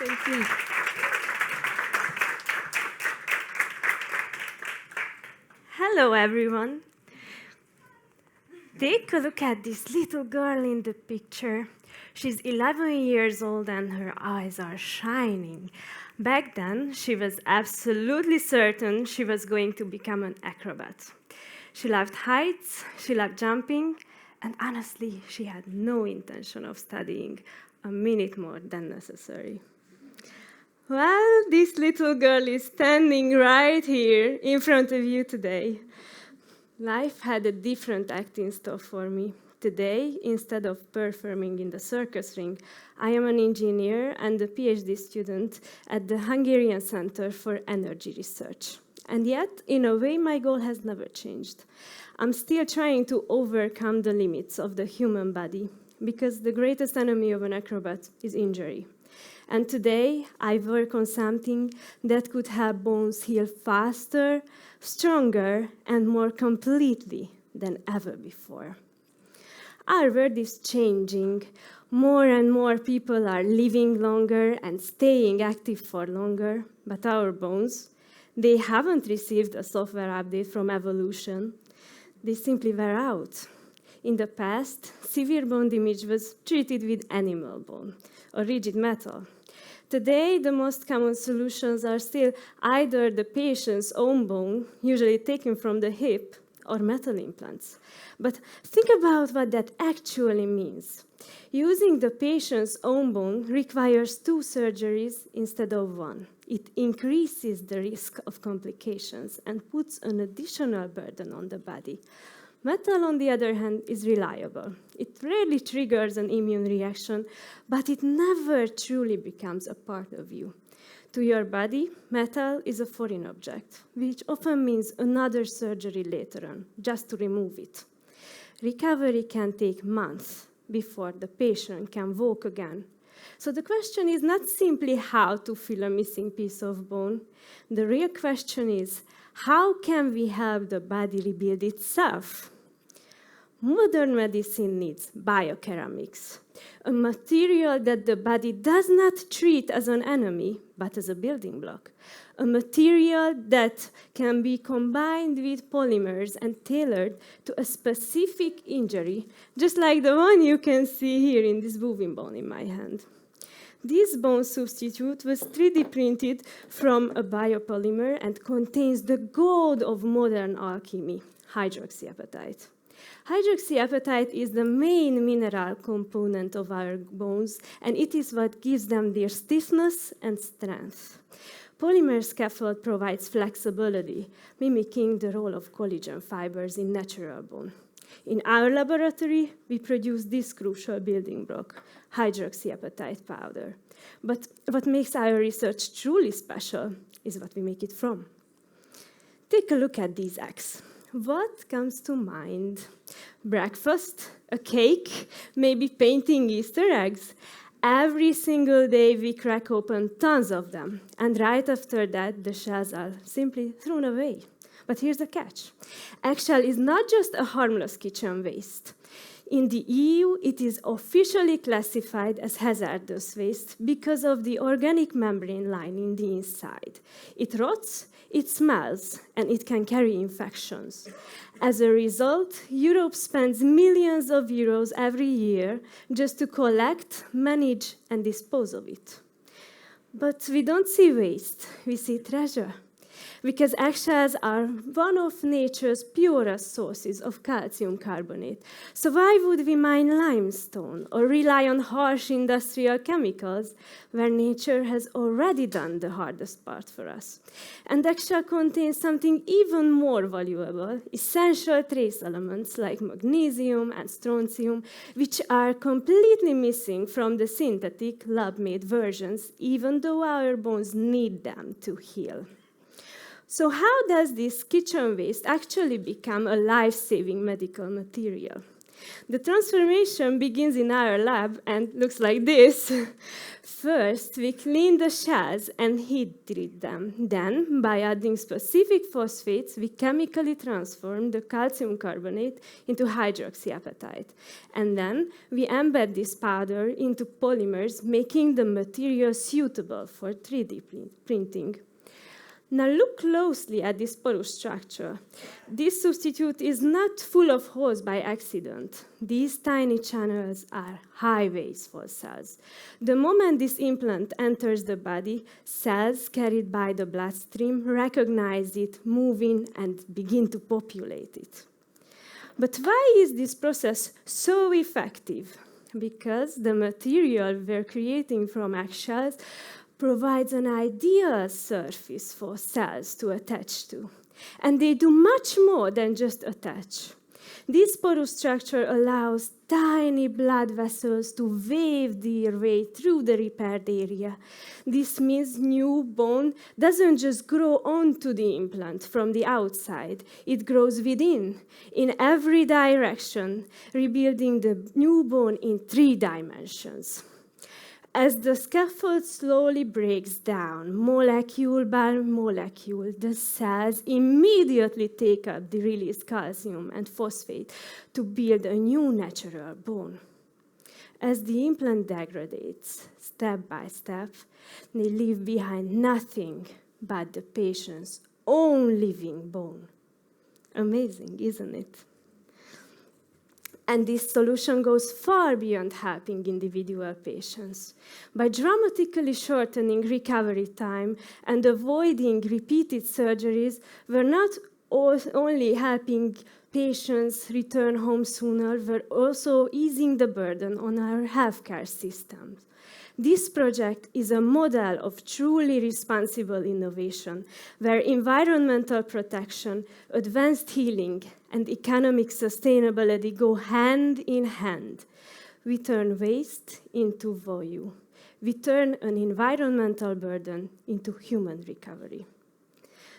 Thank you. Hello, everyone. Take a look at this little girl in the picture. She's 11 years old and her eyes are shining. Back then, she was absolutely certain she was going to become an acrobat. She loved heights, she loved jumping, and honestly, she had no intention of studying a minute more than necessary. Well, this little girl is standing right here in front of you today. Life had a different act in store for me. Today, instead of performing in the circus ring, I am an engineer and a PhD student at the Hungarian Center for Energy Research. And yet, in a way, my goal has never changed. I'm still trying to overcome the limits of the human body, because the greatest enemy of an acrobat is injury. And today, I work on something that could help bones heal faster, stronger, and more completely than ever before. Our world is changing. More and more people are living longer and staying active for longer, but our bones, they haven't received a software update from evolution. They simply wear out. In the past, severe bone damage was treated with animal bone or rigid metal. Today, the most common solutions are still either the patient's own bone, usually taken from the hip, or metal implants. But think about what that actually means. Using the patient's own bone requires 2 surgeries instead of 1. It increases the risk of complications and puts an additional burden on the body. Metal, on the other hand, is reliable. It rarely triggers an immune reaction, but it never truly becomes a part of you. To your body, metal is a foreign object, which often means another surgery later on, just to remove it. Recovery can take months before the patient can walk again. So the question is not simply how to fill a missing piece of bone. The real question is, how can we help the body rebuild itself? Modern medicine needs bioceramics, a material that the body does not treat as an enemy, but as a building block. A material that can be combined with polymers and tailored to a specific injury, just like the one you can see here in this moving bone in my hand. This bone substitute was 3D printed from a biopolymer and contains the gold of modern alchemy, hydroxyapatite. Hydroxyapatite is the main mineral component of our bones, and it is what gives them their stiffness and strength. Polymer scaffold provides flexibility, mimicking the role of collagen fibers in natural bone. In our laboratory, we produce this crucial building block, hydroxyapatite powder. But what makes our research truly special is what we make it from. Take a look at these eggs. What comes to mind? Breakfast, a cake, maybe painting Easter eggs. Every single day we crack open tons of them, and right after that the shells are simply thrown away. But here's the catch. Eggshell is not just a harmless kitchen waste. In the EU, it is officially classified as hazardous waste because of the organic membrane lining the inside. It rots, it smells, and it can carry infections. As a result, Europe spends millions of euros every year just to collect, manage, and dispose of it. But we don't see waste, we see treasure. Because eggshells are one of nature's purest sources of calcium carbonate. So why would we mine limestone or rely on harsh industrial chemicals where nature has already done the hardest part for us? And eggshell contains something even more valuable, essential trace elements like magnesium and strontium, which are completely missing from the synthetic lab-made versions, even though our bones need them to heal. So how does this kitchen waste actually become a life-saving medical material? The transformation begins in our lab and looks like this. First, we clean the shells and heat treat them. Then, by adding specific phosphates, we chemically transform the calcium carbonate into hydroxyapatite. And then, we embed this powder into polymers, making the material suitable for 3D printing. Now look closely at this porous structure. This substitute is not full of holes by accident. These tiny channels are highways for cells. The moment this implant enters the body, cells carried by the bloodstream recognize it, move in, and begin to populate it. But why is this process so effective? Because the material we're creating from eggshells provides an ideal surface for cells to attach to. And they do much more than just attach. This porous structure allows tiny blood vessels to wave their way through the repaired area. This means new bone doesn't just grow onto the implant from the outside. It grows within, in every direction, rebuilding the new bone in 3 dimensions. As the scaffold slowly breaks down, molecule by molecule, the cells immediately take up the released calcium and phosphate to build a new natural bone. As the implant degrades, step by step, they leave behind nothing but the patient's own living bone. Amazing, isn't it? And this solution goes far beyond helping individual patients. By dramatically shortening recovery time and avoiding repeated surgeries, we're not only helping patients return home sooner, we're also easing the burden on our healthcare systems. This project is a model of truly responsible innovation, where environmental protection, advanced healing, and economic sustainability go hand in hand. We turn waste into value. We turn an environmental burden into human recovery.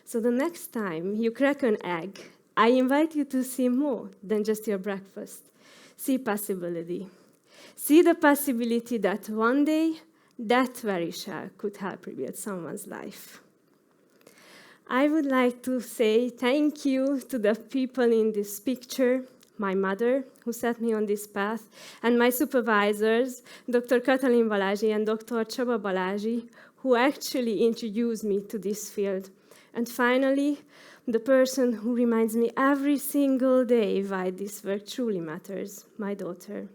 So the next time you crack an egg, I invite you to see more than just your breakfast. See possibility. See the possibility that one day, that very shell could help rebuild someone's life. I would like to say thank you to the people in this picture, my mother, who set me on this path, and my supervisors, Dr. 𝗕𝗏𝗄𝗏 𝗧𝗃𝗏𝗏 and Dr. 𝗕𝗏𝗏𝗏𝗏, who actually introduced me to this field. And finally, the person who reminds me every single day why this work truly matters, my daughter.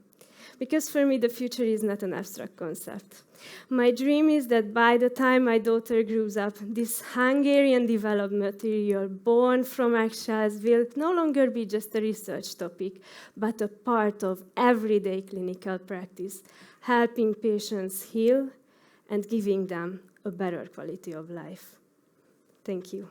Because for me, the future is not an abstract concept. My dream is that by the time my daughter grows up, this Hungarian-developed material born from eggshells will no longer be just a research topic, but a part of everyday clinical practice, helping patients heal and giving them a better quality of life. Thank you.